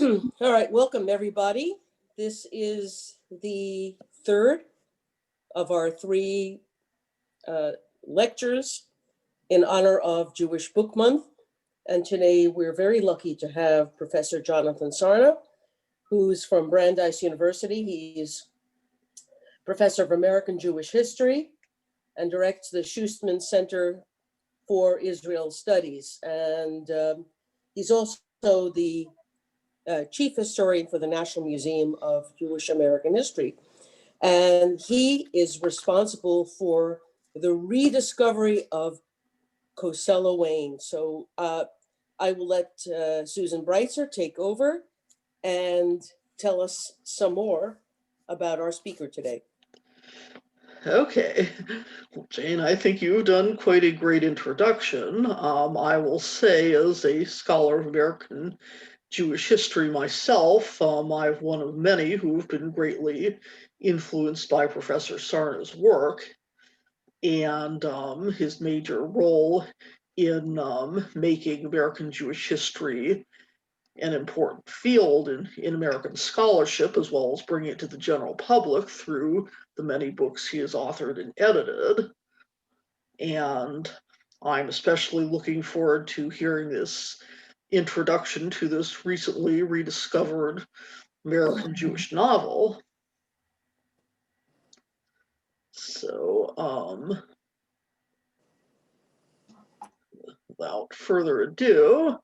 All right, welcome everybody. This is the third of our three uh, lectures in honor of Jewish Book Month. And today we're very lucky to have Professor Jonathan Sarna, who's from Brandeis University. He's professor of American Jewish History and directs the Schusterman Center for Israel Studies. And he's also the chief historian for the National Museum of Jewish American History. And he is responsible for the rediscovery of Cosella Wayne. So I will let Susan Breitzer take over and tell us some more about our speaker today. Okay. Well, Jane, I think you've done quite a great introduction. I will say, as a scholar of American Jewish history myself, I'm one of many who've been greatly influenced by Professor Sarna's work and his major role in making American Jewish history an important field in American scholarship, as well as bringing it to the general public through the many books he has authored and edited. And I'm especially looking forward to hearing this introduction to this recently rediscovered American Jewish novel. So, without further ado,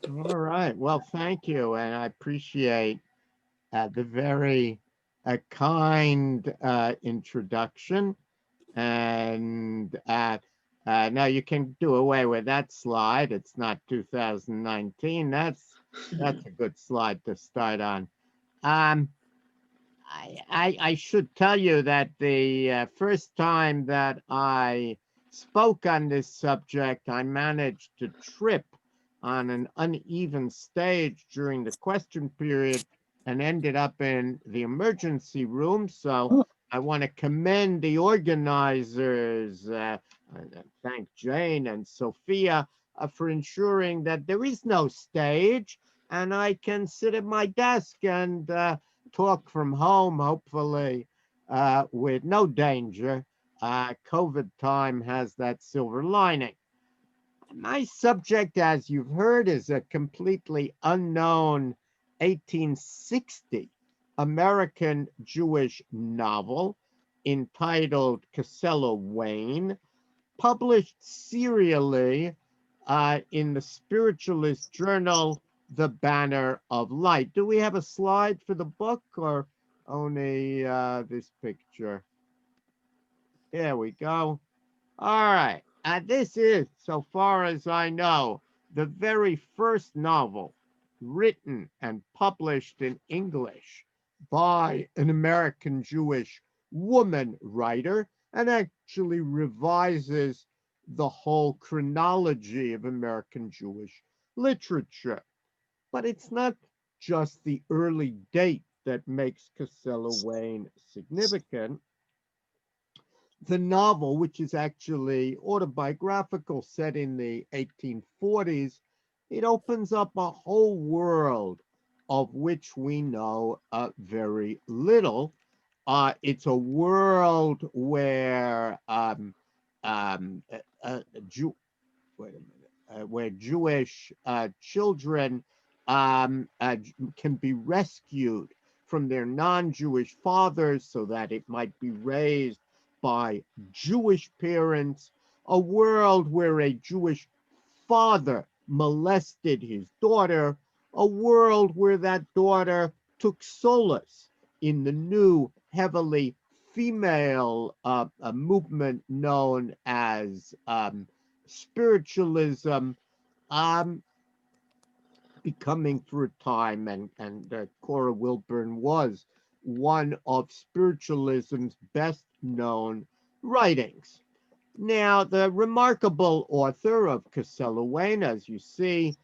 all right. Well, thank you. And I appreciate the very kind introduction. And now you can do away with that slide. It's not 2019. That's a good slide to start on. I should tell you that the first time that I spoke on this subject, I managed to trip on an uneven stage during the question period and ended up in the emergency room. So I want to commend the organizers, thank Jane and Sophia for ensuring that there is no stage and I can sit at my desk and talk from home, hopefully, with no danger. COVID time has that silver lining. My subject, as you've heard, is a completely unknown 1860 American Jewish novel entitled Cosella Wayne, published serially in the spiritualist journal The Banner of Light. Do we have a slide for the book or only this picture? There we go. All right. This is, so far as I know, the very first novel written and published in English by an American Jewish woman writer and actually revises the whole chronology of American Jewish literature. But it's not just the early date that makes Cosella Wayne significant. The novel, which is actually autobiographical, set in the 1840s, it opens up a whole world of which we know very little. It's a world where Jew, wait a minute, where Jewish children can be rescued from their non-Jewish fathers so that it might be raised by Jewish parents, a world where a Jewish father molested his daughter, a world where that daughter took solace in the new, heavily female movement known as spiritualism, um, becoming for a time, and Cora Wilburn was one of spiritualism's best known writings. Now, the remarkable author of Cosella Wayne, as you see,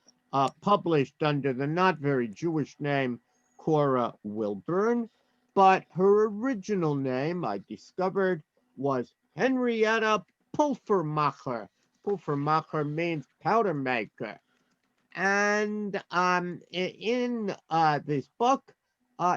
published under the not very Jewish name Cora Wilburn, but her original name, I discovered, was Henrietta Pulvermacher, Puffermacher means powder maker. And in this book,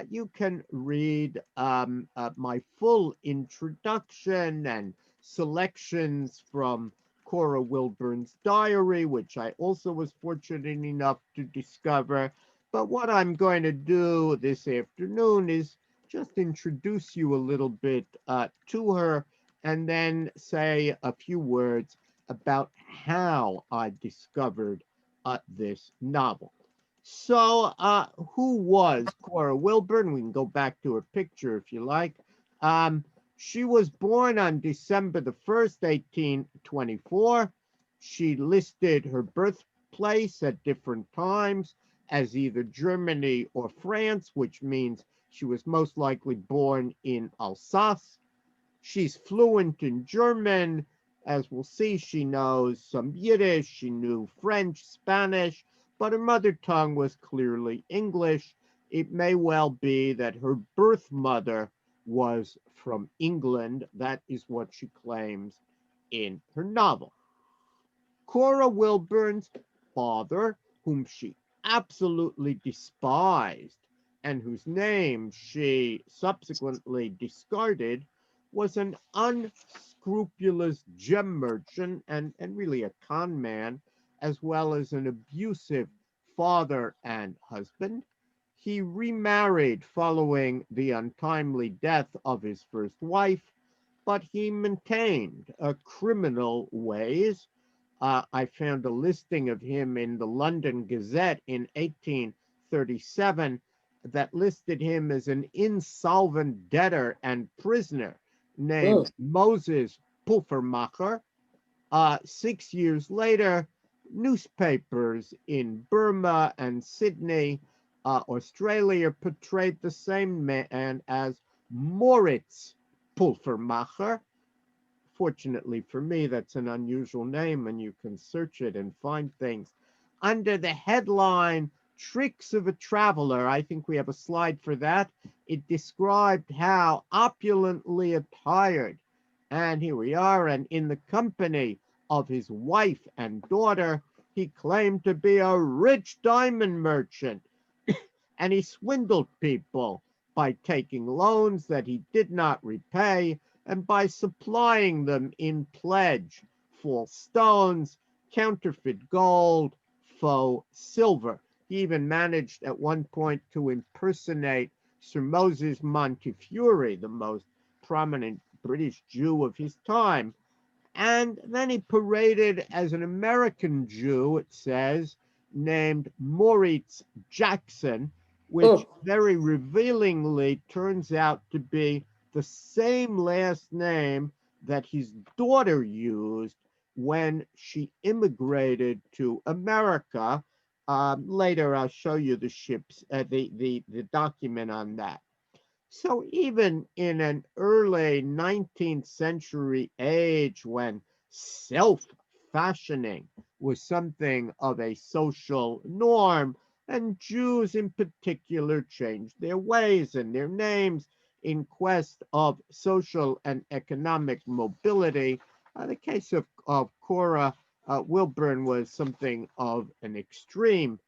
you can read my full introduction and selections from Cora Wilburn's diary, which I also was fortunate enough to discover. But what I'm going to do this afternoon is just introduce you a little bit to her and then say a few words about how I discovered this novel. So, who was Cora Wilburn? We can go back to her picture if you like. Um, she was born on December the 1st, 1824. She listed her birthplace at different times as either Germany or France, which means she was most likely born in Alsace. She's fluent in German. As we'll see, she knows some Yiddish, she knew French, Spanish, but her mother tongue was clearly English. It may well be that her birth mother was from England. That is what she claims in her novel. Cora Wilburn's father, whom she absolutely despised and whose name she subsequently discarded, was an unscrupulous gem merchant and really a con man, as well as an abusive father and husband. He remarried following the untimely death of his first wife, but he maintained criminal ways. I found a listing of him in the London Gazette in 1837 that listed him as an insolvent debtor and prisoner named Moses Puffermacher. 6 years later, newspapers in Burma and Sydney, Australia, portrayed the same man as Moritz Pulvermacher. Fortunately for me, that's an unusual name, and you can search it and find things. Under the headline, Tricks of a Traveler, I think we have a slide for that. It described how opulently attired, and here we are, and in the company of his wife and daughter, he claimed to be a rich diamond merchant, and he swindled people by taking loans that he did not repay and by supplying them in pledge false stones, counterfeit gold, faux silver. He even managed at one point to impersonate Sir Moses Montefiore, the most prominent British Jew of his time. And then he paraded as an American Jew, it says, named Moritz Jackson, which very revealingly turns out to be the same last name that his daughter used when she immigrated to America. Later, I'll show you the the document on that. So even in an early 19th century age when self-fashioning was something of a social norm, and Jews in particular changed their ways and their names in quest of social and economic mobility, the case of Cora Wilburn was something of an extreme.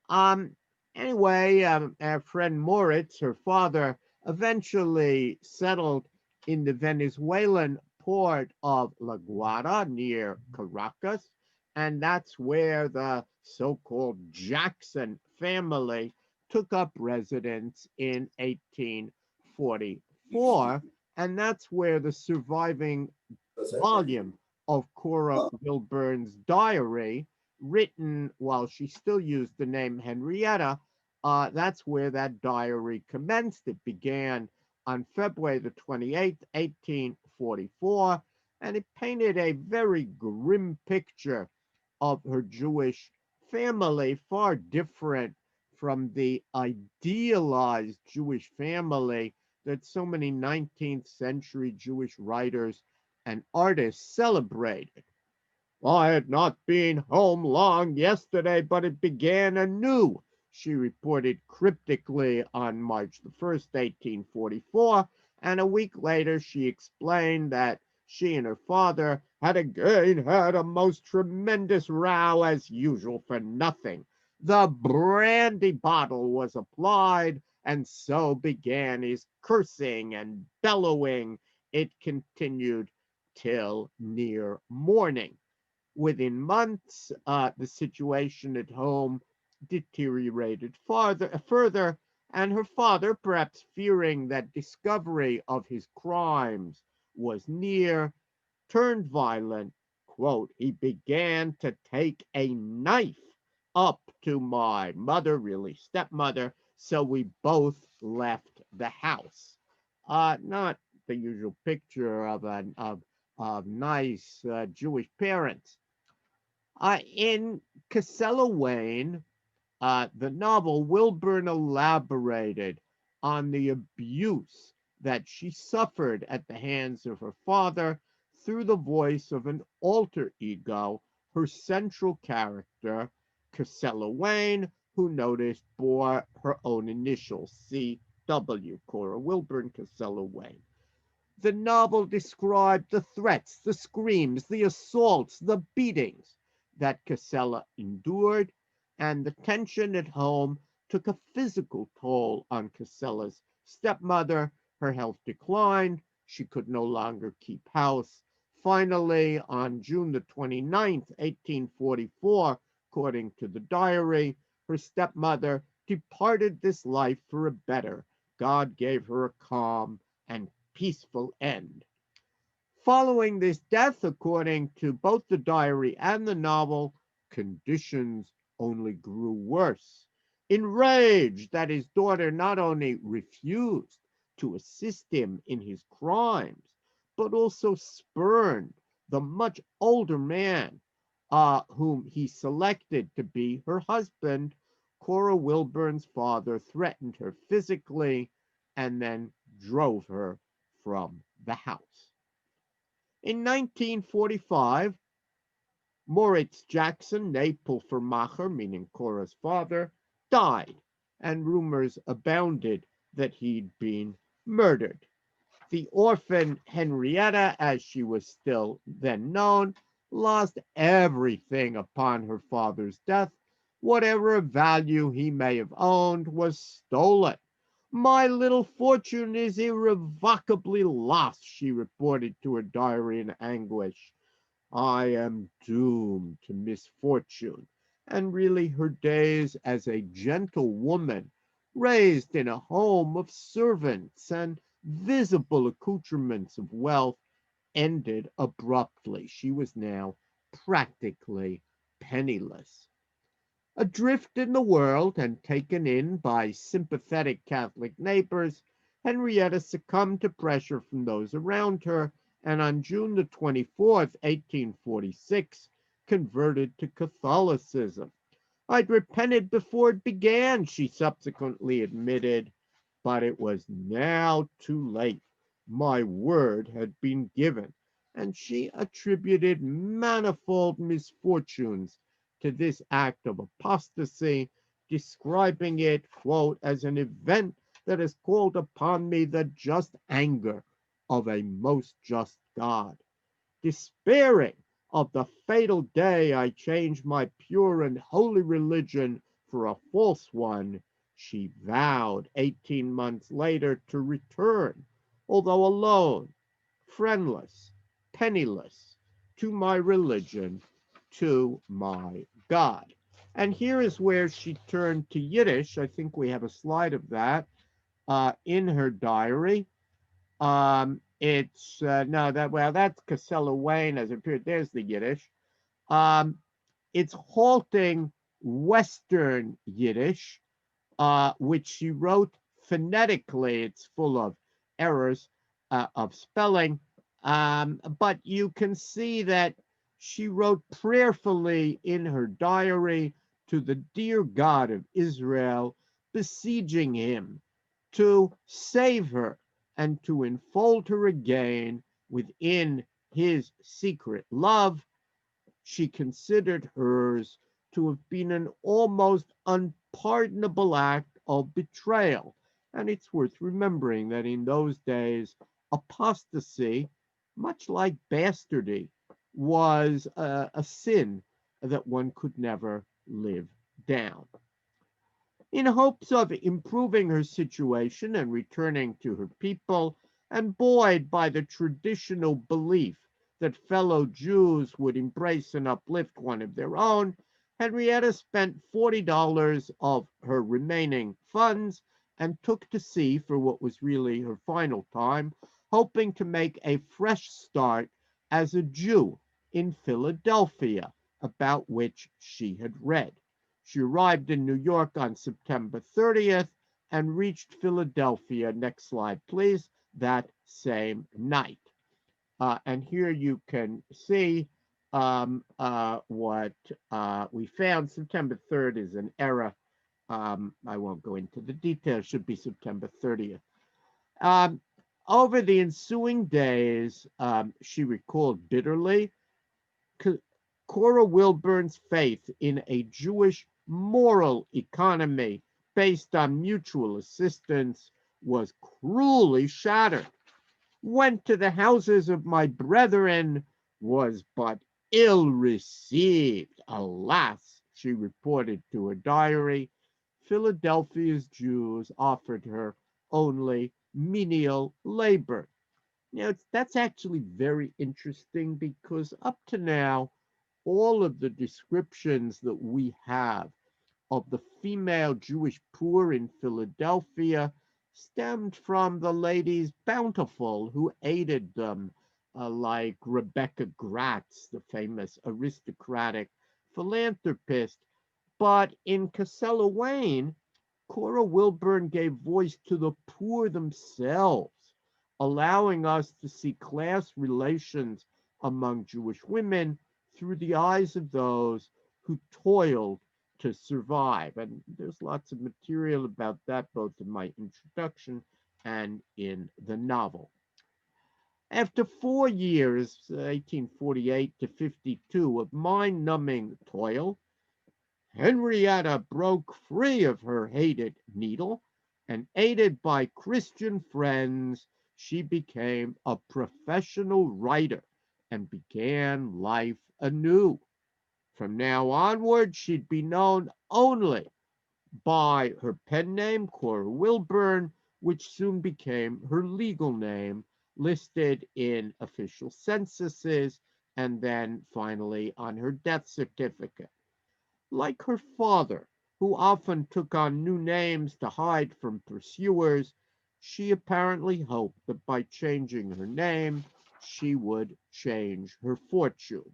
Um, anyway, our friend Moritz, her father, eventually settled in the Venezuelan port of La Guardia near Caracas, and that's where the so-called Jackson family took up residence in 1844, and that's where the surviving volume of Cora Wilburn's diary, written while she still used the name Henrietta. That's where that diary commenced. It began on February the 28th, 1844, and it painted a very grim picture of her Jewish family, far different from the idealized Jewish family that so many 19th century Jewish writers and artists celebrated. I had not been home long yesterday, but it began anew, she reported cryptically on March the 1st, 1844, and a week later she explained that she and her father had again had a most tremendous row as usual for nothing. The brandy bottle was applied, and so began his cursing and bellowing. It continued till near morning. Within months, the situation at home deteriorated further, and her father, perhaps fearing that discovery of his crimes was near, turned violent. Quote, he began to take a knife up to my mother, really stepmother, so we both left the house. Not the usual picture of nice Jewish parents. In Cosella Wayne, the novel, Wilburn elaborated on the abuse that she suffered at the hands of her father through the voice of an alter ego, her central character, Cosella Wayne, who noticed bore her own initials, C.W., Cora Wilburn Cosella Wayne. The novel described the threats, the screams, the assaults, the beatings that Cosella endured, and the tension at home took a physical toll on Cosella's stepmother. Her health declined. She could no longer keep house. Finally, on June the 29th, 1844, according to the diary, her stepmother departed this life for a better. God gave her a calm and peaceful end. Following this death, according to both the diary and the novel, conditions only grew worse. Enraged that his daughter not only refused to assist him in his crimes, but also spurned the much older man whom he selected to be her husband, Cora Wilburn's father threatened her physically and then drove her from the house. In 1945, Moritz Jackson, ne Pulvermacher, meaning Cora's father, died, and rumors abounded that he'd been murdered. The orphan Henrietta, as she was still then known, lost everything upon her father's death. Whatever of value he may have owned was stolen. My little fortune is irrevocably lost, she reported to her diary in anguish. I am doomed to misfortune. And really, her days as a gentle woman, raised in a home of servants and visible accoutrements of wealth, ended abruptly. She was now practically penniless. Adrift in the world and taken in by sympathetic Catholic neighbors, Henrietta succumbed to pressure from those around her and on June the 24th, 1846, converted to Catholicism. I'd repented before it began, she subsequently admitted, but it was now too late. My word had been given, and she attributed manifold misfortunes to this act of apostasy, describing it, quote, as an event that has called upon me the just anger of a most just God. Despairing of the fatal day I changed my pure and holy religion for a false one, she vowed 18 months later to return, although alone, friendless, penniless, to my religion, to my God. And here is where she turned to Yiddish. I think we have a slide of that in her diary. It's no that well that's Casella Wayne as it appeared. There's the Yiddish. Um, it's halting Western Yiddish, which she wrote phonetically. It's full of errors of spelling, but you can see that she wrote prayerfully in her diary to the dear God of Israel, besieging him to save her and to enfold her again within his secret love. She considered hers to have been an almost unpardonable act of betrayal. And it's worth remembering that in those days, apostasy, much like bastardy, was a sin that one could never live down. In hopes of improving her situation and returning to her people, and buoyed by the traditional belief that fellow Jews would embrace and uplift one of their own, Henrietta spent $40 of her remaining funds and took to sea for what was really her final time, hoping to make a fresh start as a Jew in Philadelphia, about which she had read. She arrived in New York on September 30th and reached Philadelphia, next slide please, that same night. And here you can see what we found. September 3rd is an error. I won't go into the details, should be September 30th. Um, Over the ensuing days, she recalled bitterly, Cora Wilburn's faith in a Jewish moral economy based on mutual assistance was cruelly shattered. Went to the houses of my brethren, was but ill received. Alas, she reported to her diary, Philadelphia's Jews offered her only menial labor. Now, that's actually very interesting because up to now, all of the descriptions that we have of the female Jewish poor in Philadelphia stemmed from the ladies bountiful who aided them, like Rebecca Gratz, the famous aristocratic philanthropist. But in Cosella Wayne, Cora Wilburn gave voice to the poor themselves, allowing us to see class relations among Jewish women through the eyes of those who toiled to survive. And there's lots of material about that, both in my introduction and in the novel. After 4 years, 1848 to 52, of mind numbing toil, Henrietta broke free of her hated needle, and aided by Christian friends, she became a professional writer and began life anew. From now onward, she'd be known only by her pen name, Cora Wilburn, which soon became her legal name, listed in official censuses and then finally on her death certificate. Like her father, who often took on new names to hide from pursuers, she apparently hoped that by changing her name, she would change her fortune.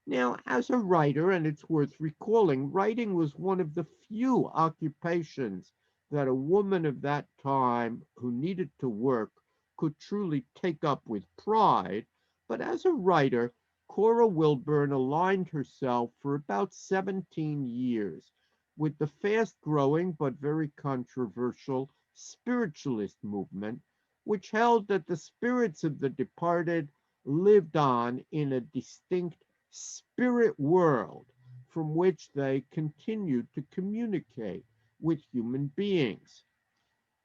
Now, as a writer, and it's worth recalling, writing was one of the few occupations that a woman of that time who needed to work could truly take up with pride. But as a writer, Cora Wilburn aligned herself for about 17 years with the fast growing but very controversial spiritualist movement, which held that the spirits of the departed lived on in a distinct spirit world from which they continued to communicate with human beings.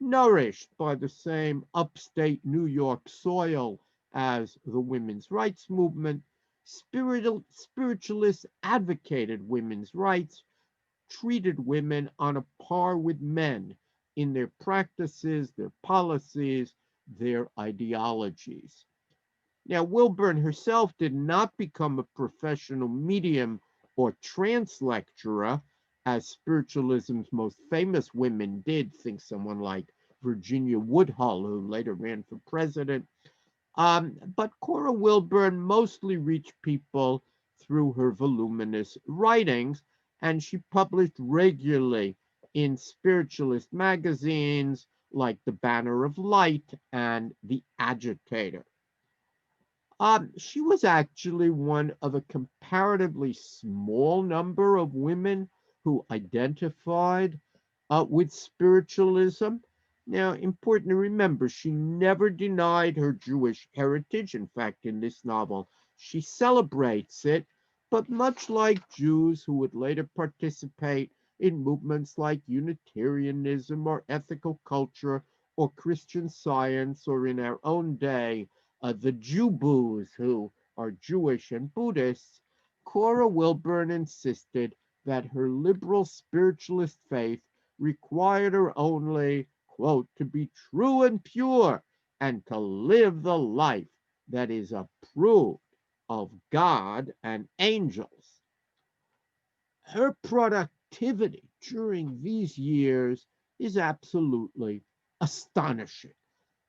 Nourished by the same upstate New York soil as the women's rights movement, spiritualists advocated women's rights, treated women on a par with men in their practices, their policies, their ideologies. Now, Wilburn herself did not become a professional medium or trance lecturer, as spiritualism's most famous women did. Think someone like Virginia Woodhull, who later ran for president. But Cora Wilburn mostly reached people through her voluminous writings, and she published regularly in spiritualist magazines like The Banner of Light and The Agitator. She was actually one of a comparatively small number of women who identified with spiritualism. Now, important to remember, she never denied her Jewish heritage. In fact, in this novel, she celebrates it. But much like Jews who would later participate in movements like Unitarianism or ethical culture or Christian Science, or in our own day, the Jew who are Jewish and Buddhists, Cora Wilburn insisted that her liberal spiritualist faith required her only, quote, to be true and pure and to live the life that is approved of God and angels. Her productivity during these years is absolutely astonishing.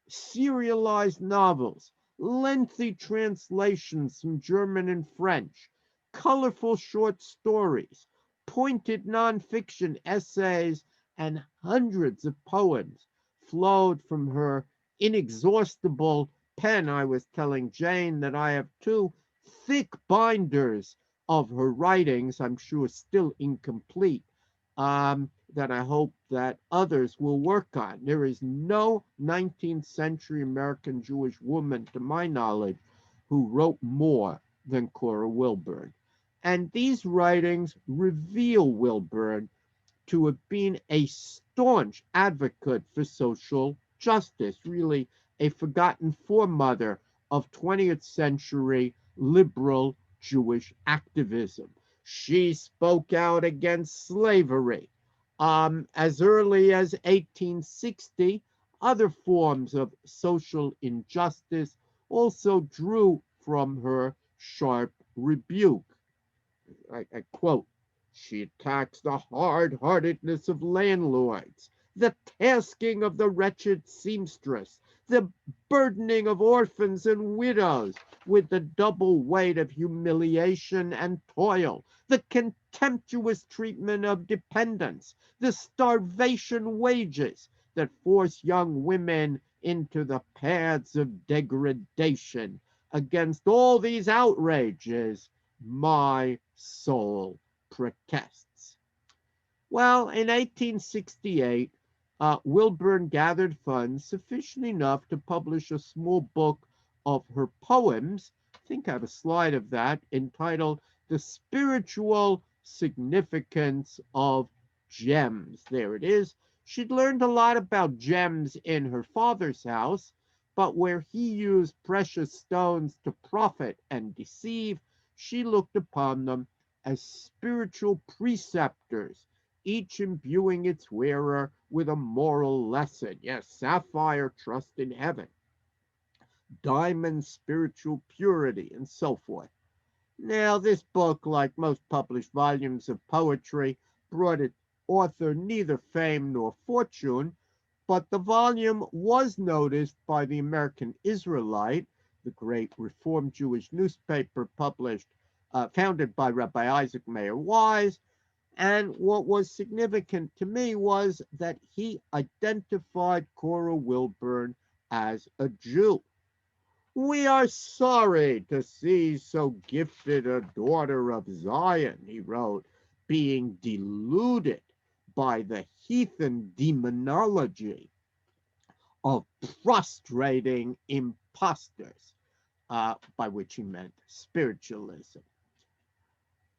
Serialized novels, lengthy translations from German and French, colorful short stories, pointed nonfiction essays, and hundreds of poems flowed from her inexhaustible pen. I was telling Jane that I have two thick binders of her writings, I'm sure still incomplete, that I hope that others will work on. There is no 19th century American Jewish woman, to my knowledge, who wrote more than Cora Wilburn. And these writings reveal Wilburn to have been a staunch advocate for social justice, really a forgotten foremother of 20th century liberal Jewish activism. She spoke out against slavery. As early as 1860, other forms of social injustice also drew from her sharp rebuke. I quote, she attacks the hard heartedness of landlords, the tasking of the wretched seamstress, the burdening of orphans and widows with the double weight of humiliation and toil, the contemptuous treatment of dependents, the starvation wages that force young women into the paths of degradation. Against all these outrages, my soul protests. Well, in 1868, Wilburn gathered funds sufficient enough to publish a small book of her poems. I think I have a slide of that entitled The Spiritual Significance of Gems. There it is. She'd learned a lot about gems in her father's house, but where he used precious stones to profit and deceive, she looked upon them as spiritual preceptors, each imbuing its wearer with a moral lesson. Yes, sapphire, trust in heaven, diamond, spiritual purity, and so forth. Now, this book, like most published volumes of poetry, brought its author neither fame nor fortune, but the volume was noticed by the American Israelite, the great Reformed Jewish newspaper founded by Rabbi Isaac Mayer Wise. And what was significant to me was that he identified Cora Wilburn as a Jew. We are sorry to see so gifted a daughter of Zion, he wrote, being deluded by the heathen demonology of prostrating impostors, by which he meant spiritualism.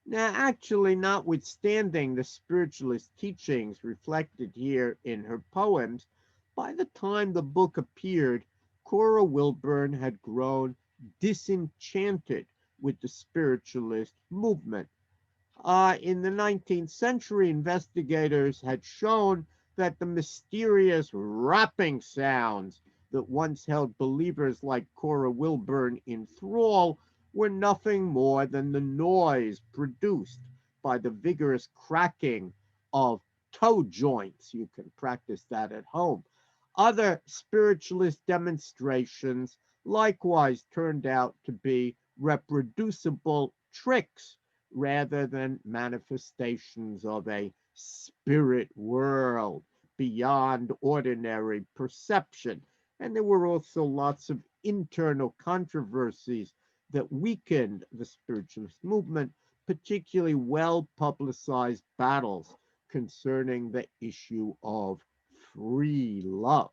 Now, actually, notwithstanding the spiritualist teachings reflected here in her poems, by the time the book appeared, Cora Wilburn had grown disenchanted with the spiritualist movement. In the 19th century, investigators had shown that the mysterious rapping sounds that once held believers like Cora Wilburn in thrall were nothing more than the noise produced by the vigorous cracking of toe joints. You can practice that at home. Other spiritualist demonstrations likewise turned out to be reproducible tricks rather than manifestations of a spirit world beyond ordinary perception. And there were also lots of internal controversies that weakened the spiritualist movement, particularly well publicized battles concerning the issue of free love.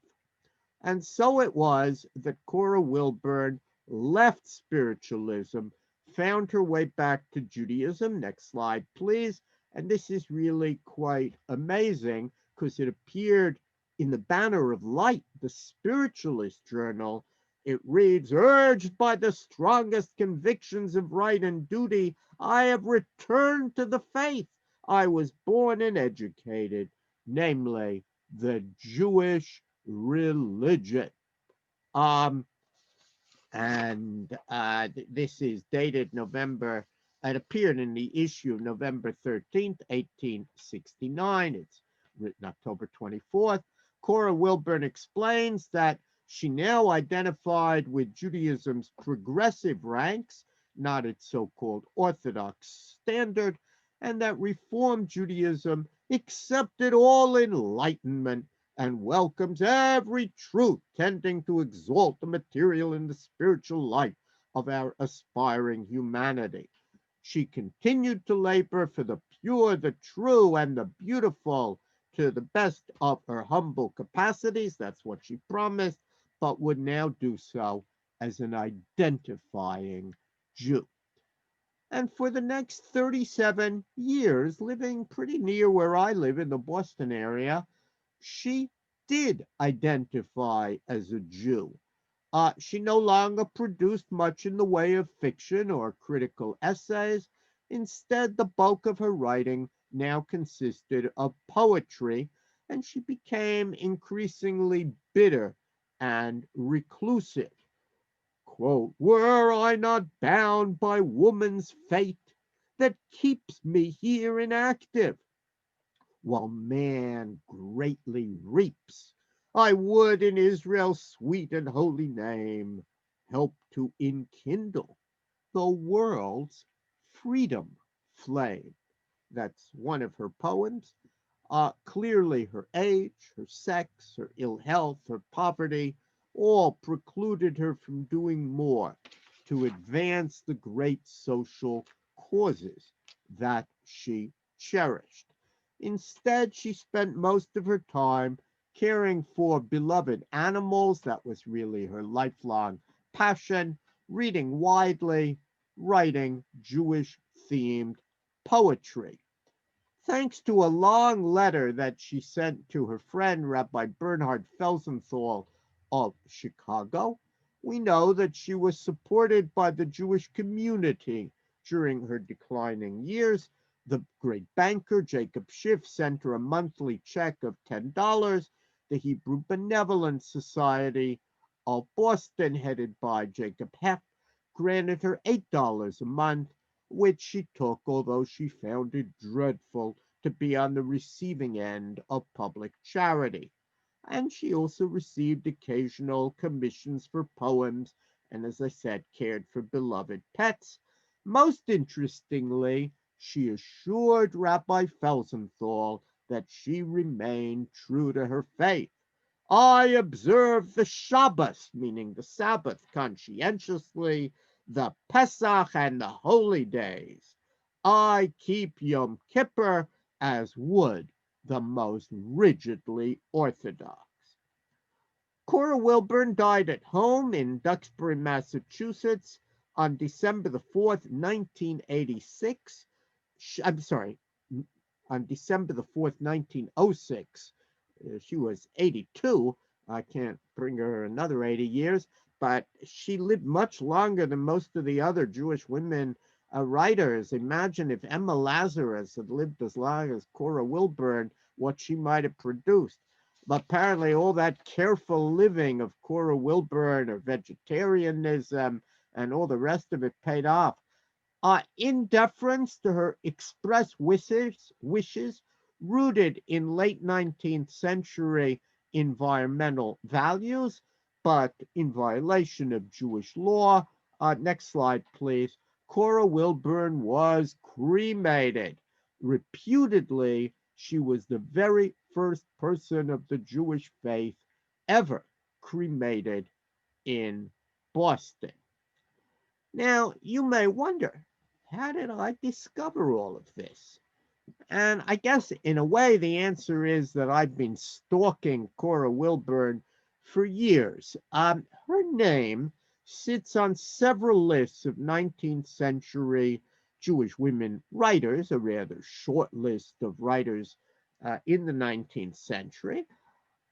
And so it was that Cora Wilburn left spiritualism, found her way back to Judaism. Next slide, please. And this is really quite amazing because it appeared in the Banner of Light, the spiritualist journal, It reads, urged by the strongest convictions of right and duty, I have returned to the faith I was born and educated, namely the Jewish religion. Um, and this is dated November. It appeared in the issue of November 13th, 1869. It's written October 24th. Cora Wilburn explains that she now identified with Judaism's progressive ranks, not its so-called Orthodox standard, and that Reform Judaism accepted all enlightenment and welcomes every truth tending to exalt the material and the spiritual life of our aspiring humanity. She continued to labor for the pure, the true, and the beautiful to the best of her humble capacities. That's what she promised, but would now do so as an identifying Jew. And for the next 37 years, living pretty near where I live in the Boston area, she did identify as a Jew. She no longer produced much in the way of fiction or critical essays. Instead, the bulk of her writing now consisted of poetry, and she became increasingly bitter and reclusive. Quote, were I not bound by woman's fate that keeps me here inactive, while man greatly reaps, I would in Israel's sweet and holy name help to enkindle the world's freedom flame. That's one of her poems. Clearly, her age, her sex, her ill health, her poverty all precluded her from doing more to advance the great social causes that she cherished. Instead, she spent most of her time caring for beloved animals. That was really her lifelong passion, reading widely, writing Jewish themed poetry. Thanks to a long letter that she sent to her friend Rabbi Bernhard Felsenthal of Chicago, we know that she was supported by the Jewish community during her declining years. The great banker Jacob Schiff sent her a monthly check of $10. The Hebrew Benevolent Society of Boston, headed by Jacob Heff, granted her $8 a month, which she took, although she found it dreadful to be on the receiving end of public charity. And she also received occasional commissions for poems, and as I said, cared for beloved pets. Most interestingly, she assured Rabbi Felsenthal that she remained true to her faith. I observe the Shabbos, meaning the Sabbath, conscientiously, the Pesach and the holy days. I keep Yom Kippur as would the most rigidly orthodox. Cora Wilburn died at home in Duxbury, Massachusetts on December the 4th, 1986. I'm sorry, on December the 4th, 1906. She was 82. I can't bring her another 80 years, but she lived much longer than most of the other Jewish women writers. Imagine if Emma Lazarus had lived as long as Cora Wilburn, what she might have produced. But apparently, all that careful living of Cora Wilburn, her vegetarianism, and all the rest of it paid off. In deference to her express wishes rooted in late 19th century environmental values, but in violation of Jewish law. Next slide, please. Cora Wilburn was cremated. Reputedly, she was the very first person of the Jewish faith ever cremated in Boston. Now, you may wonder, how did I discover all of this? And I guess in a way, the answer is that I've been stalking Cora Wilburn for years. Her name sits on several lists of 19th century Jewish women writers, a rather short list of writers in the 19th century.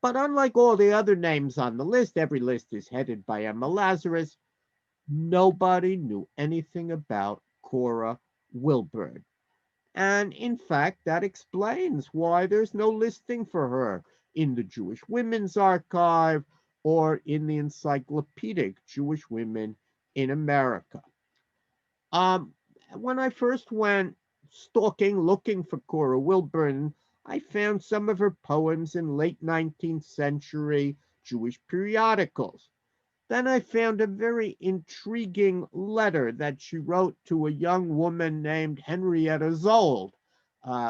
But unlike all the other names on the list, every list is headed by Emma Lazarus. Nobody knew anything about Cora Wilburn. And in fact, that explains why there's no listing for her in the Jewish Women's Archive or in the Encyclopedic Jewish Women in America. Um, when I first went stalking, looking for Cora Wilburn, I found some of her poems in late 19th century Jewish periodicals. Then I found a very intriguing letter that she wrote to a young woman named Henrietta Zold,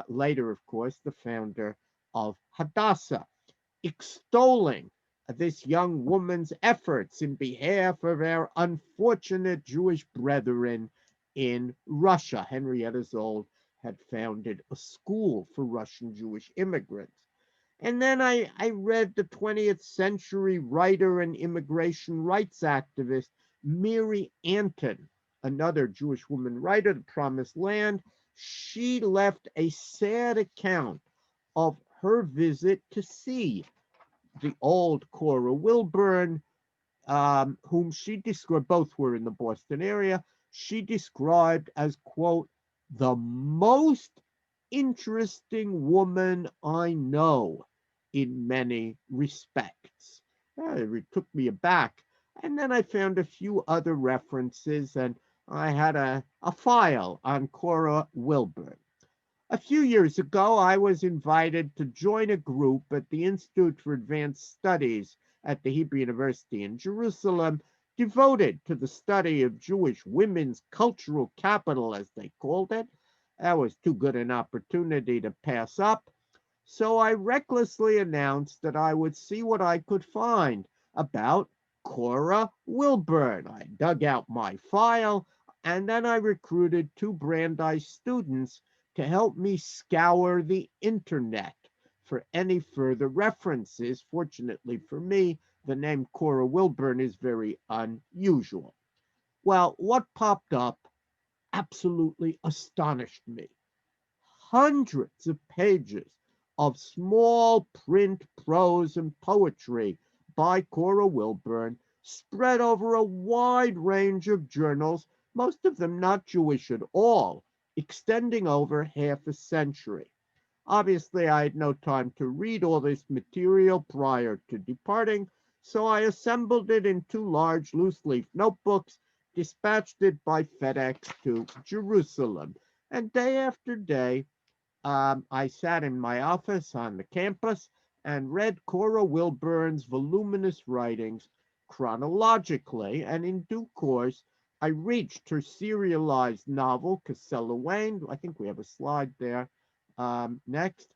later, of course, the founder of Hadassah, extolling this young woman's efforts in behalf of our unfortunate Jewish brethren in Russia. Henrietta Zold had founded a school for Russian Jewish immigrants. And then I read the 20th century writer and immigration rights activist Mary Anton, another Jewish woman writer, The Promised Land. She left a sad account of her visit to see the old Cora Wilburn, whom she described, both were in the Boston area, she described as, quote, the most interesting woman I know in many respects. It took me aback. And then I found a few other references, and I had a file on Cora Wilburn. A few years ago, I was invited to join a group at the Institute for Advanced Studies at the Hebrew University in Jerusalem, devoted to the study of Jewish women's cultural capital, as they called it. That was too good an opportunity to pass up. So I recklessly announced that I would see what I could find about Cora Wilburn. I dug out my file, and then I recruited two Brandeis students to help me scour the internet for any further references. Fortunately for me, the name Cora Wilburn is very unusual. Well, what popped up absolutely astonished me. Hundreds of pages of small print prose and poetry by Cora Wilburn spread over a wide range of journals, most of them not Jewish at all, extending over half a century. Obviously, I had no time to read all this material prior to departing, so I assembled it in two large loose leaf notebooks, dispatched it by FedEx to Jerusalem, and day after day I sat in my office on the campus and read Cora Wilburn's voluminous writings chronologically, and in due course, I reached her serialized novel, Cosella Wayne. I think we have a slide there next,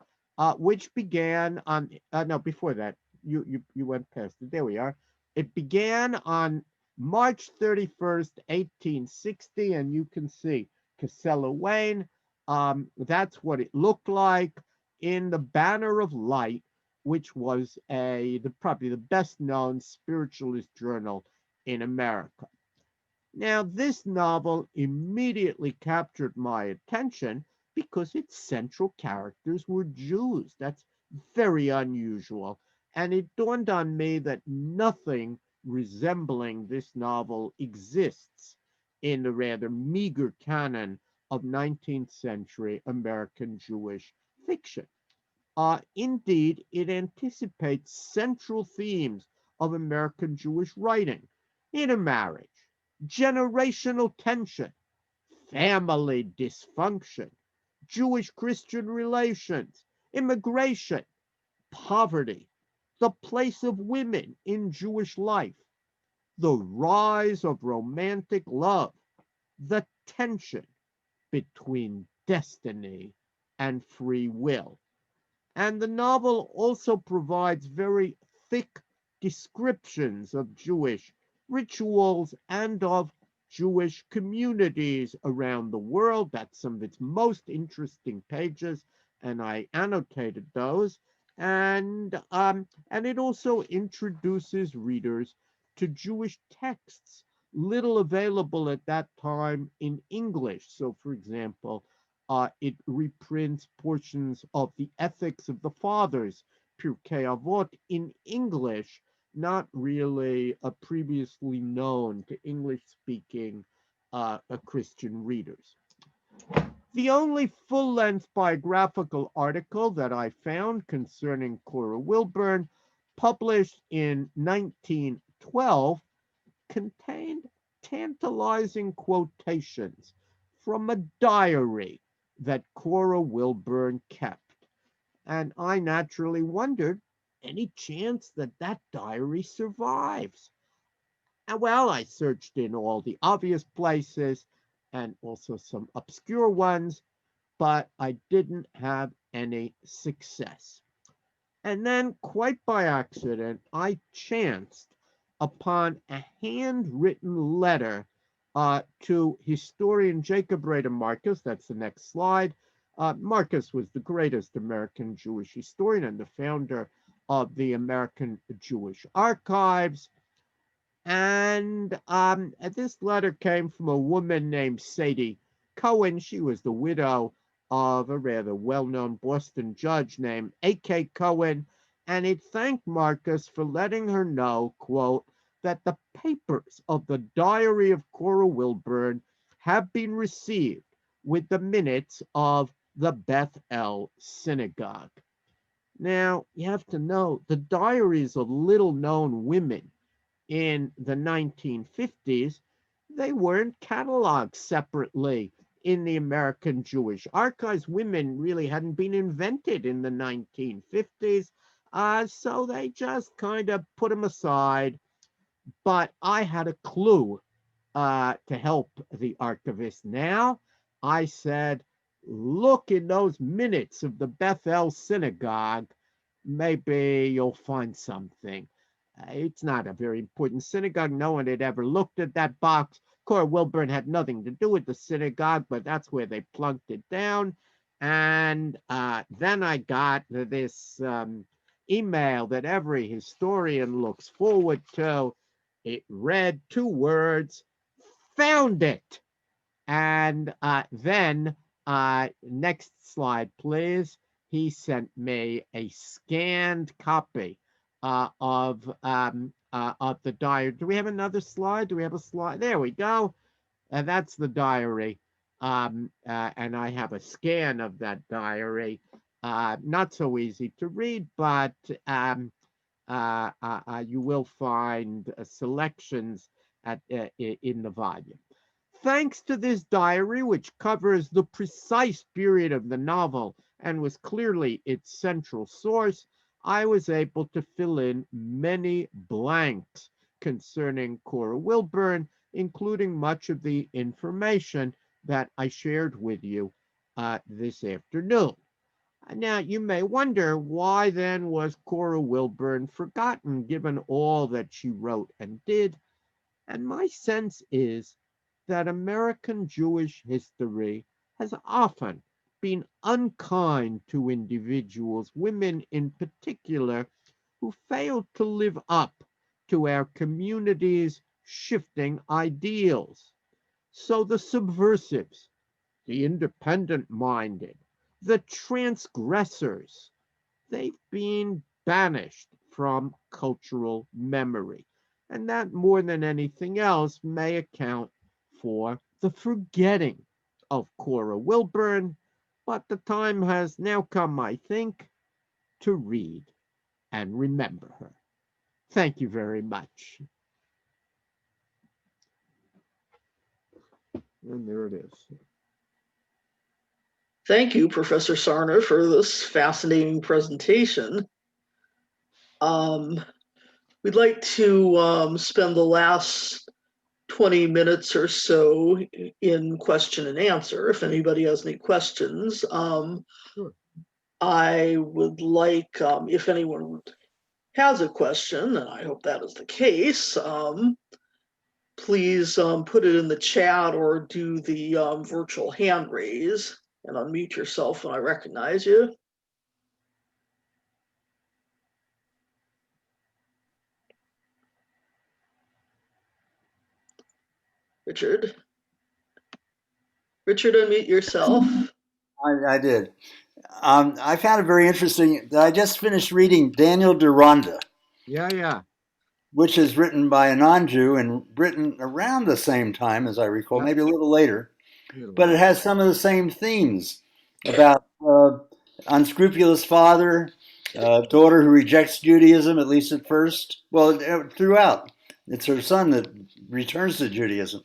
which began on, no, before that, you went past it. There we are. It began on March 31st, 1860, and you can see Cosella Wayne. That's what it looked like in the Banner of Light, which was probably the best known spiritualist journal in America. Now, this novel immediately captured my attention because its central characters were Jews. That's very unusual. And it dawned on me that nothing resembling this novel exists in the rather meager canon of 19th century American Jewish fiction. Indeed, it anticipates central themes of American Jewish writing: intermarriage, generational tension, family dysfunction, Jewish Christian relations, immigration, poverty, the place of women in Jewish life, the rise of romantic love, the tension between destiny and free will. And the novel also provides very thick descriptions of Jewish rituals and of Jewish communities around the world. That's some of its most interesting pages, and I annotated those. And it also introduces readers to Jewish texts, little available at that time in English. So, for example, it reprints portions of the Ethics of the Fathers Pirkei Avot in English, not really previously known to English-speaking Christian readers. The only full-length biographical article that I found concerning Cora Wilburn, published in 1912, contained tantalizing quotations from a diary that Cora Wilburn kept. And I naturally wondered, any chance that that diary survives? And well, I searched in all the obvious places and also some obscure ones, but I didn't have any success. And then, quite by accident, I chanced upon a handwritten letter to historian Jacob Rader Marcus. That's the next slide. Marcus was the greatest American Jewish historian and the founder of the American Jewish Archives. And this letter came from a woman named Sadie Cohen. She was the widow of a rather well-known Boston judge named A.K. Cohen, and it thanked Marcus for letting her know, quote, that the papers of the diary of Cora Wilburn have been received with the minutes of the Beth El Synagogue. Now, you have to know, the diaries of little-known women in the 1950s, they weren't cataloged separately in the American Jewish Archives. Women really hadn't been invented in the 1950s, so they just kind of put them aside. But I had a clue to help the archivist. Now, I said, look in those minutes of the Beth El Synagogue. Maybe you'll find something. It's not a very important synagogue. No one had ever looked at that box. Cora Wilburn had nothing to do with the synagogue, but that's where they plunked it down. And then I got this email that every historian looks forward to. It read two words, found it. And then, next slide, please. He sent me a scanned copy of the diary. Do we have another slide? Do we have a slide? There we go. And that's the diary. And I have a scan of that diary. Not so easy to read, but you will find selections in the volume. Thanks to this diary, which covers the precise period of the novel and was clearly its central source, I was able to fill in many blanks concerning Cora Wilburn, including much of the information that I shared with you this afternoon. Now, you may wonder, why then was Cora Wilburn forgotten given all that she wrote and did? And my sense is that American Jewish history has often been unkind to individuals, women in particular, who failed to live up to our community's shifting ideals. So the subversives, the independent-minded, the transgressors, they've been banished from cultural memory. And that, more than anything else, may account for the forgetting of Cora Wilburn. But the time has now come, I think, to read and remember her. Thank you very much. And there it is. Thank you, Professor Sarna, for this fascinating presentation. We'd like to spend the last 20 minutes or so in question and answer. If anybody has any questions, Sure. I would like, if anyone has a question, and I hope that is the case, please put it in the chat or do the virtual hand raise and unmute yourself when I recognize you. Richard, unmute yourself. I did. I found it very interesting. I just finished reading Daniel Deronda, Yeah. which is written by a non-Jew and written around the same time as I recall, Yep. maybe a little later. Little But it later. has some of the same themes about unscrupulous father, daughter who rejects Judaism, at least at first. Well, throughout. It's her son that returns to Judaism.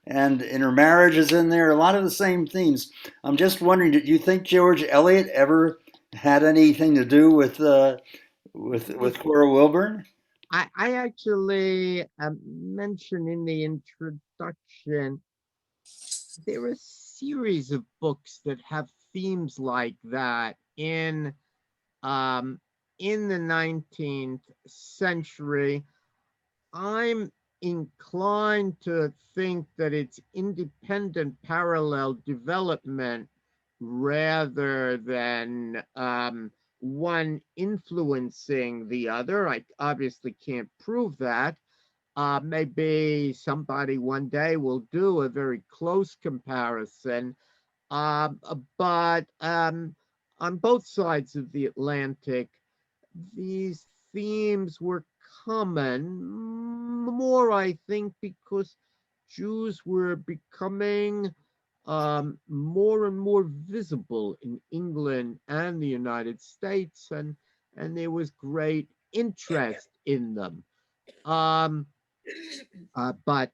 And in her marriage is in there, a lot of the same themes. I'm just wondering, did you think George Eliot ever had anything to do with Cora Wilburn? I actually mentioned in the introduction there are a series of books that have themes like that um, in the 19th century. I'm inclined to think that it's independent parallel development rather than one influencing the other. I obviously can't prove that. Maybe somebody one day will do a very close comparison. But on both sides of the Atlantic, these themes were common, more, I think, because Jews were becoming more and more visible in England and the United States, and there was great interest in them. But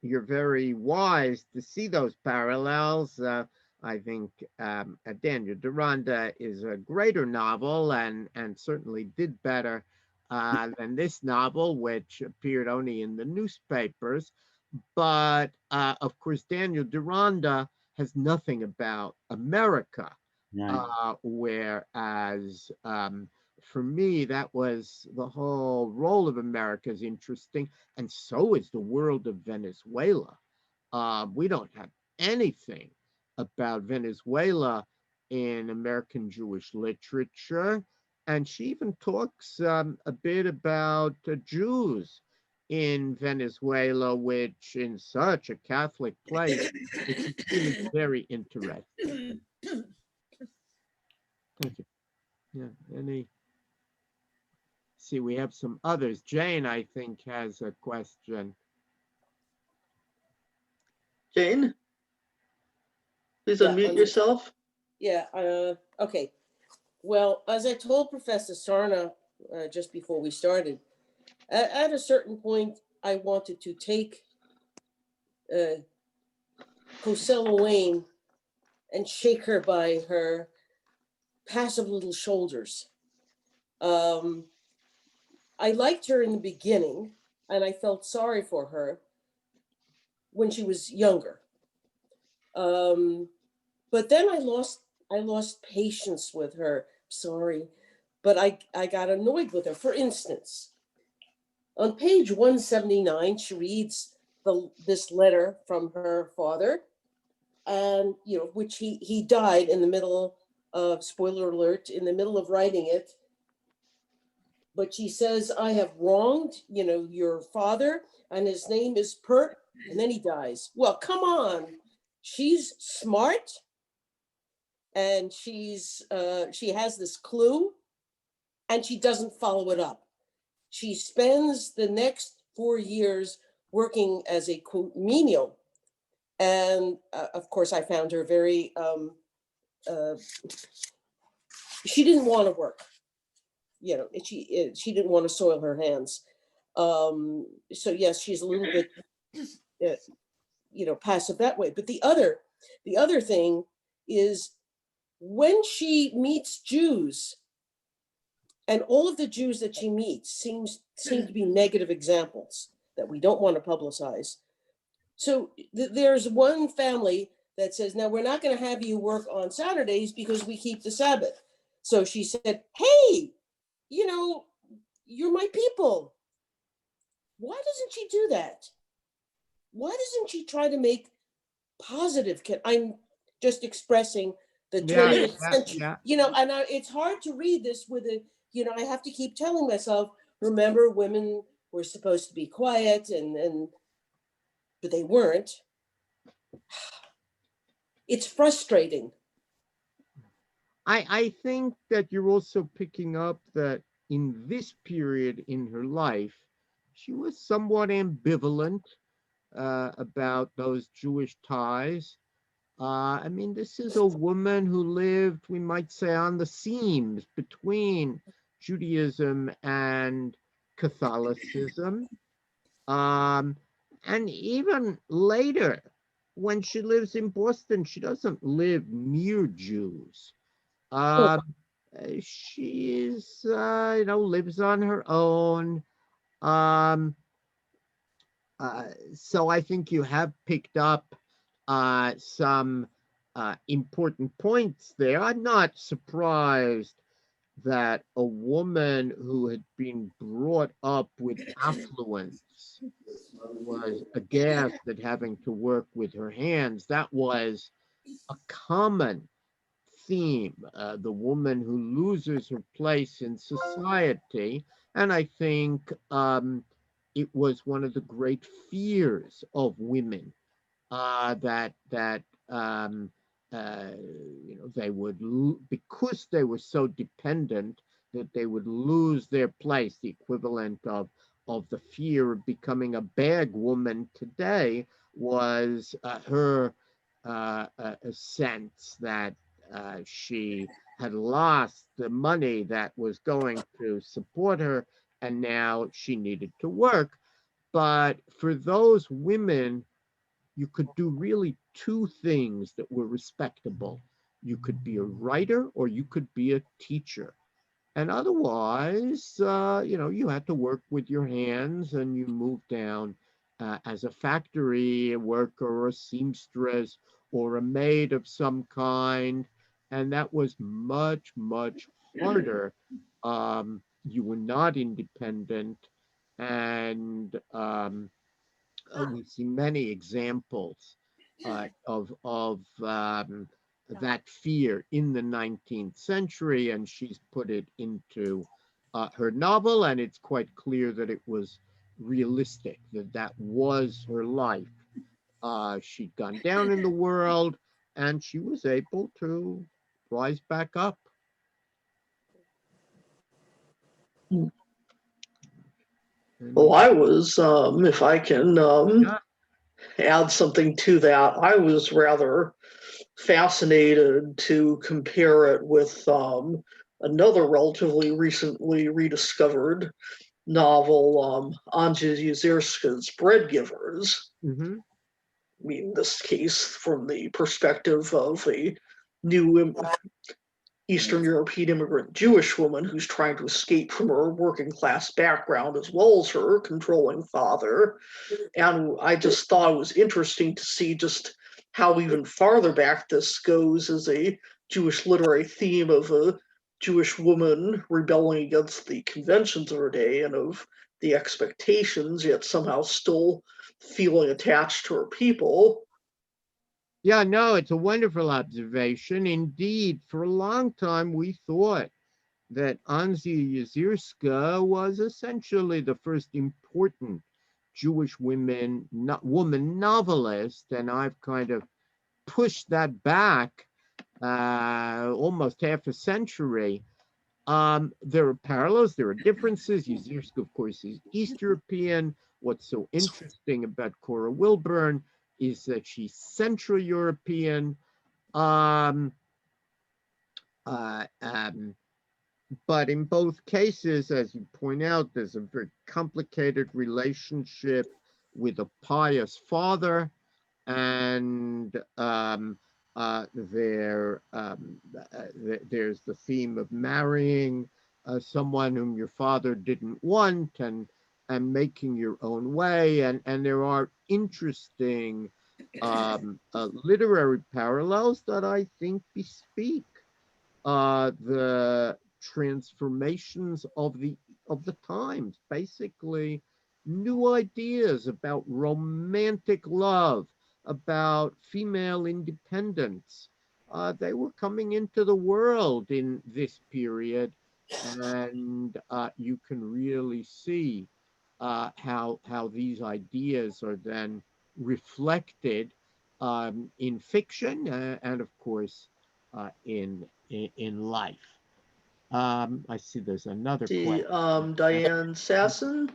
you're very wise to see those parallels. I think Daniel Deronda is a greater novel and certainly did better than this novel, which appeared only in the newspapers. But of course, Daniel Deronda has nothing about America, Right. whereas for me, that was the whole role of America is interesting, and so is the world of Venezuela. We don't have anything about Venezuela in American Jewish literature, and she even talks a bit about Jews in Venezuela, which in such a Catholic place, it's really very interesting. Thank you. Yeah, any see, we have some others. Jane, I think, has a question. Jane, please Yeah, unmute yourself. Yeah, okay. Well, as I told Professor Sarna just before we started, at a certain point, I wanted to take Cosella Wayne and shake her by her passive little shoulders. I liked her in the beginning, and I felt sorry for her when she was younger. But then I lost patience with her. Sorry, but I got annoyed with her. For instance, on page 179, she reads this letter from her father, and which he died in the middle of, spoiler alert, in the middle of writing it. But she says, I have wronged, your father, and his name is Pert, and then he dies. Well, come on. She's smart, and she has this clue, and she doesn't follow it up. She spends the next 4 years working as a quote menial, and of course I found her very she didn't want to work. She didn't want to soil her hands. So yes, she's a little bit passive that way. But the other thing is, when she meets Jews, and all of the Jews that she meets seem to be negative examples that we don't want to publicize. So there's one family that says, now we're not going to have you work on Saturdays because we keep the Sabbath. So she said, hey, you're my people. Why doesn't she do that? Why doesn't she try to make positive? I'm just expressing the 20th century, and it's hard to read this with I have to keep telling myself, remember, women were supposed to be quiet, but they weren't. It's frustrating. I think that you're also picking up that in this period in her life, she was somewhat ambivalent about those Jewish ties. I mean, this is a woman who lived, we might say, on the seams between Judaism and Catholicism. Um, and even later, when she lives in Boston, she doesn't live near Jews. Oh, Um, she is, lives on her own. Um, so I think you have picked up some important points there. I'm not surprised that a woman who had been brought up with affluence was aghast at having to work with her hands. That was a common theme, the woman who loses her place in society. And I think it was one of the great fears of women that um, uh, they would because they were so dependent that they would lose their place. The equivalent of the fear of becoming a bag woman today was her a sense that she had lost the money that was going to support her, and now she needed to work. But for those women, you could do really two things that were respectable. You could be a writer or you could be a teacher. And otherwise, you had to work with your hands and you moved down as a factory worker or a seamstress or a maid of some kind. And that was much, much harder. You were not independent. And we see many examples of that fear in the 19th century, and she's put it into her novel, and it's quite clear that it was realistic, that that was her life. She'd gone down in the world, and she was able to rise back up. Well, And I was, if I can yeah, add something to that, I was rather fascinated to compare it with another relatively recently rediscovered novel, Anja Yezierska's Bread Givers. mm-hmm, I mean, in this case, from the perspective of a new Eastern European immigrant Jewish woman who's trying to escape from her working class background as well as her controlling father. And I just thought it was interesting to see just how even farther back this goes as a Jewish literary theme of a Jewish woman rebelling against the conventions of her day and of the expectations, yet somehow still feeling attached to her people. yeah, no, it's a wonderful observation. Indeed, for a long time we thought that Anzia Yezierska was essentially the first important Jewish woman novelist, and I've kind of pushed that back almost half a century. There are parallels, there are differences. Yezierska, of course, is East European. What's so interesting about Cora Wilburn is that she's Central European. Um, uh, um, but in both cases, as you point out, there's a very complicated relationship with a pious father, and there's the theme of marrying someone whom your father didn't want, and making your own way, and there are interesting literary parallels that I think bespeak the transformations of the times, basically new ideas about romantic love, about female independence. They were coming into the world in this period, and you can really see how these ideas are then reflected in fiction and, of course, in life. I see there's another See, question. Diane Sasson.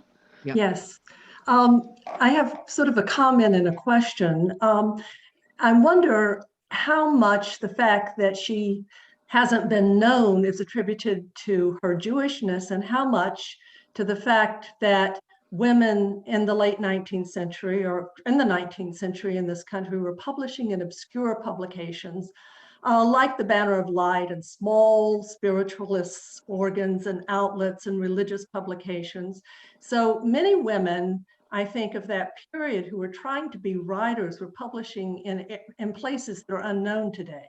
Yeah. Yes. I have sort of a comment and a question. I wonder how much the fact that she hasn't been known is attributed to her Jewishness, and how much to the fact that women in the late 19th century or in the 19th century in this country were publishing in obscure publications like the Banner of Light and small spiritualist organs and outlets and religious publications. So many women, I think, of that period who were trying to be writers were publishing in places that are unknown today.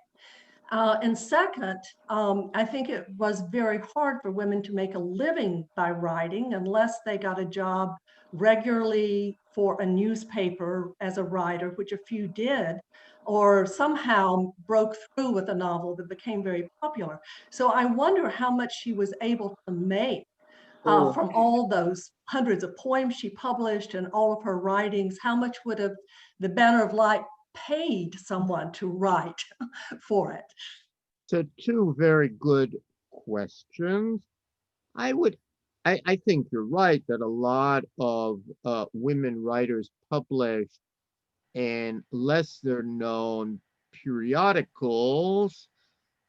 And second, I think it was very hard for women to make a living by writing unless they got a job regularly for a newspaper as a writer, which a few did, or somehow broke through with a novel that became very popular. So I wonder how much she was able to make from all those hundreds of poems she published and all of her writings. How much would have the Banner of Light paid someone to write for it? So two very good questions. I would, I think you're right that a lot of women writers published in lesser known periodicals.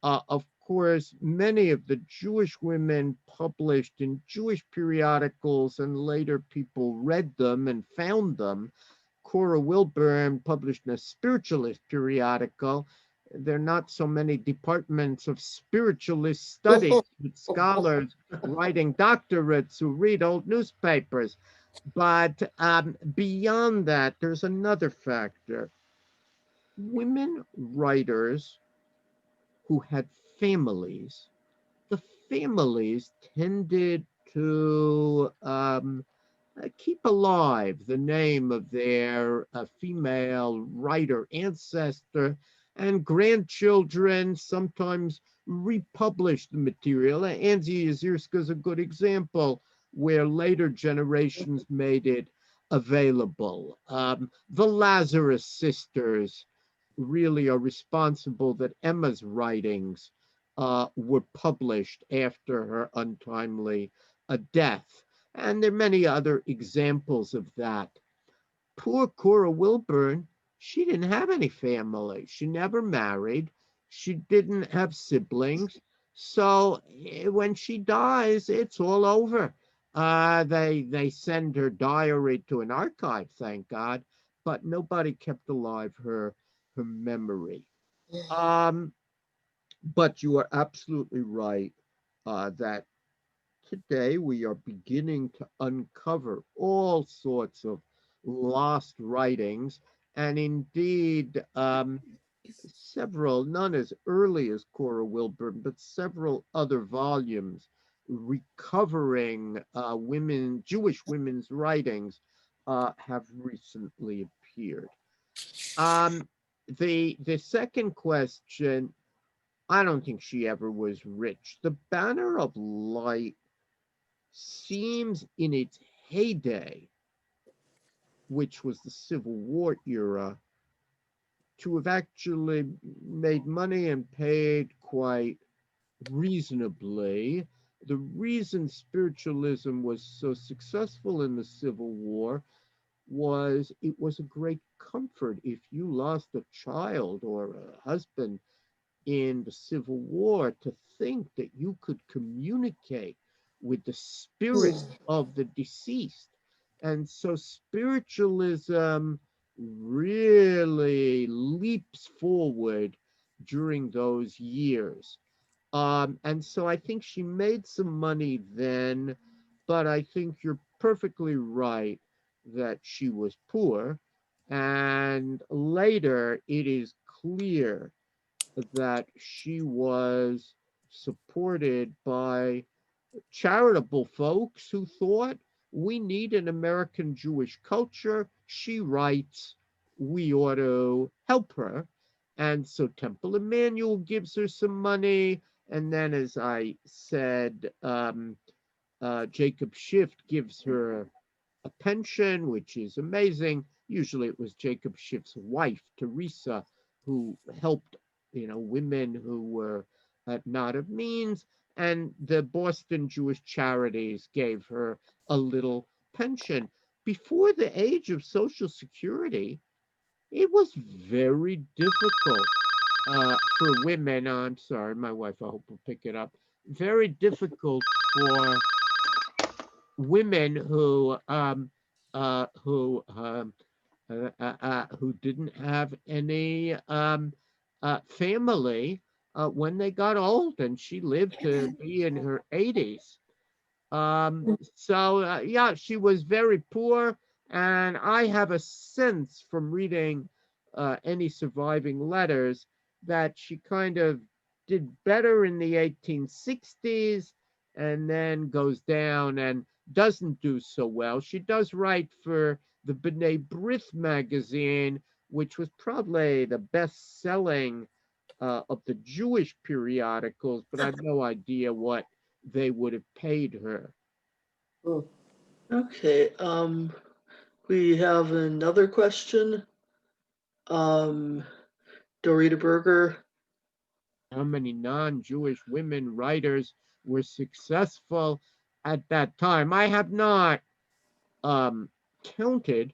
Of course, many of the Jewish women published in Jewish periodicals, and later people read them and found them. Cora Wilburn published in a spiritualist periodical. There are not so many departments of spiritualist studies with scholars writing doctorates who read old newspapers. But beyond that, there's another factor. Women writers who had families, the families tended to keep alive the name of their female writer ancestor, and grandchildren sometimes republished the material. Angie Yazirska is a good example where later generations made it available. The Lazarus sisters really are responsible that Emma's writings were published after her untimely death. And there are many other examples of that. Poor Cora Wilburn, she didn't have any family. She never married. She didn't have siblings. So when she dies, it's all over. They send her diary to an archive, thank God, but nobody kept alive her memory. Um, but you are absolutely right that today we are beginning to uncover all sorts of lost writings, and indeed several, none as early as Cora Wilburn, but several other volumes recovering Jewish women's writings have recently appeared. Um, the second question, I don't think she ever was rich. The Banner of Light seems in its heyday, which was the Civil War era, to have actually made money and paid quite reasonably. The reason spiritualism was so successful in the Civil War was it was a great comfort if you lost a child or a husband in the Civil War, to think that you could communicate with the spirit of the deceased. And so spiritualism really leaps forward during those years. And so I think she made some money then, but I think you're perfectly right that she was poor. And later it is clear that she was supported by charitable folks who thought we need an American Jewish culture. She writes, we ought to help her. And so Temple Emmanuel gives her some money. And then, as I said, Jacob Schiff gives her a pension, which is amazing. Usually it was Jacob Schiff's wife, Teresa, who helped women who were not of means, and the Boston Jewish Charities gave her a little pension. Before the age of Social Security, it was very difficult for women. I'm sorry, my wife, I hope will pick it up. Very difficult for women who didn't have any family when they got old, and she lived to be in her 80s. So yeah, she was very poor, and I have a sense from reading any surviving letters that she kind of did better in the 1860s and then goes down and doesn't do so well. She does write for the B'nai B'rith magazine, which was probably the best selling of the Jewish periodicals, but I have no idea what they would have paid her. Mm. Okay, we have another question. Dorita Berger. How many non-Jewish women writers were successful at that time? I have not um, counted.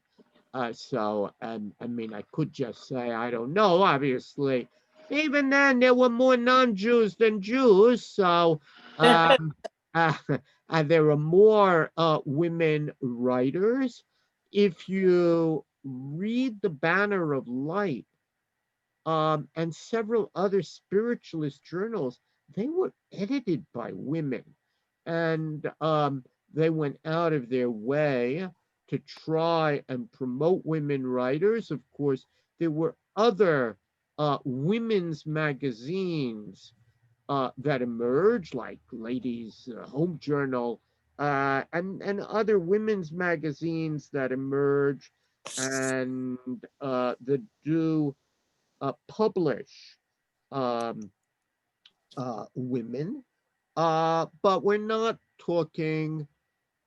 So, I mean, I could just say I don't know, obviously. Even then, there were more non-Jews than Jews. So, um, uh, there are more women writers. If you read The Banner of Light, and several other spiritualist journals, they were edited by women. And they went out of their way to try and promote women writers. Of course, there were other women's magazines that emerged, like Ladies' Home Journal, and other women's magazines that emerge and that do publish um, women, but we're not talking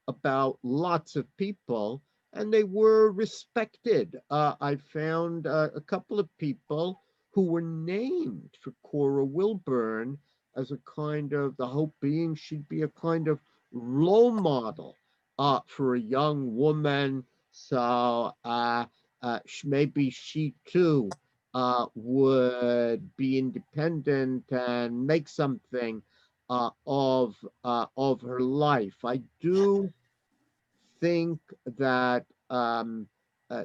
about lots of people, and they were respected. I found a couple of people who were named for Cora Wilburn as a kind of, the hope being she'd be a kind of role model for a young woman. So maybe she too would be independent and make something of her life. I do think that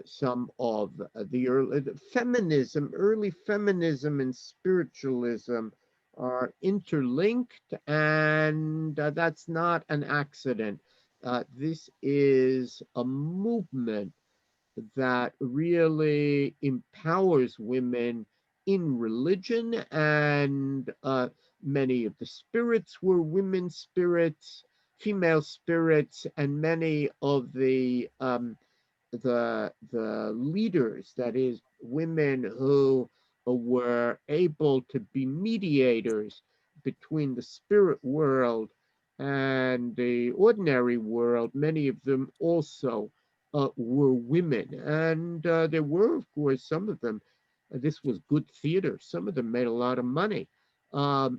some of the early feminism and spiritualism are interlinked, and that's not an accident. This is a movement that really empowers women in religion, and many of the spirits were women spirits, female spirits, and many of the leaders, that is, women who were able to be mediators between the spirit world and the ordinary world. Many of them also were women, and there were, of course, some of them. This was good theater. Some of them made a lot of money.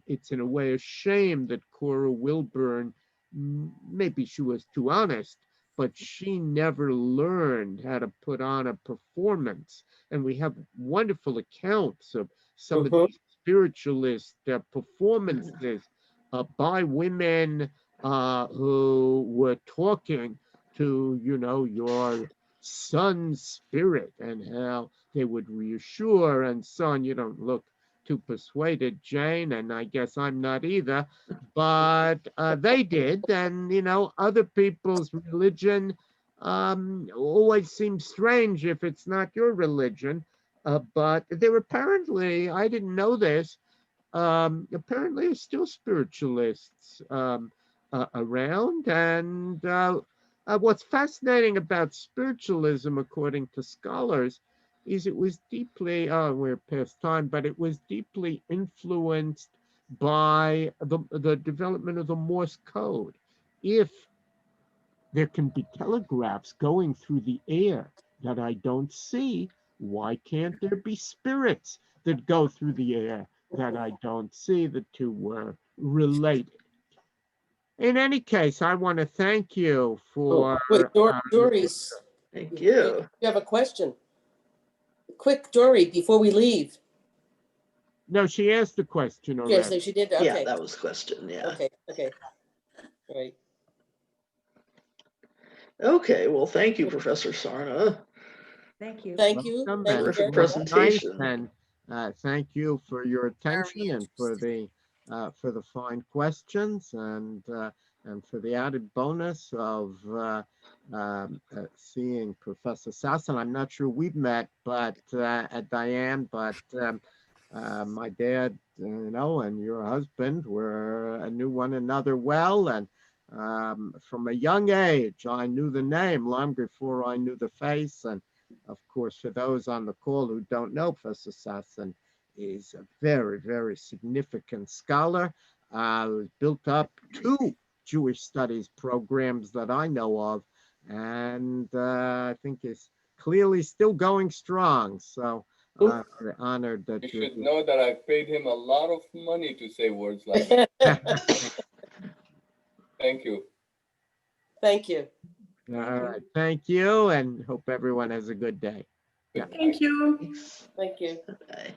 It's in a way a shame that Cora Wilburn, maybe she was too honest, but she never learned how to put on a performance. And we have wonderful accounts of some of Mhm. these spiritualist performances by women who were talking to, your son's spirit, and how they would reassure, and son, you don't look too persuaded, Jane, and I guess I'm not either, but they did. And other people's religion always seems strange if it's not your religion. But there apparently, I didn't know this, apparently there's still spiritualists around. And what's fascinating about spiritualism, according to scholars, is it was deeply, we're past time, but it was deeply influenced by the development of the Morse code. If there can be telegraphs going through the air that I don't see, why can't there be spirits that go through the air that I don't see. The two were related. In any case, I want to thank you for. Wait, Doris, Thank you you. have a question? Quick, Dory, before we leave. No, she asked the question Yes, already. she did. Yeah, Okay, that was the question. Yeah. okay, right. Okay, well, thank you, Professor Sarna. Thank you. Thank you. Welcome, Thank you and very Terrific much. presentation. nice, and thank you for your attention and for the fine questions and for the added bonus of seeing Professor Sasson. I'm not sure we've met, but at Diane, but my dad, and your husband knew one another well, and from a young age, I knew the name long before I knew the face. And of course, for those on the call who don't know, Professor Sasson is a very, very significant scholar. Built up two Jewish studies programs that I know of, and I think is clearly still going strong. So I'm very honored that You you're should know that I paid him a lot of money to say words like that. Thank Thank you. you. All right. Thank you, and hope everyone has a good day. Yeah. Thank you. Thanks. Thank you. Bye.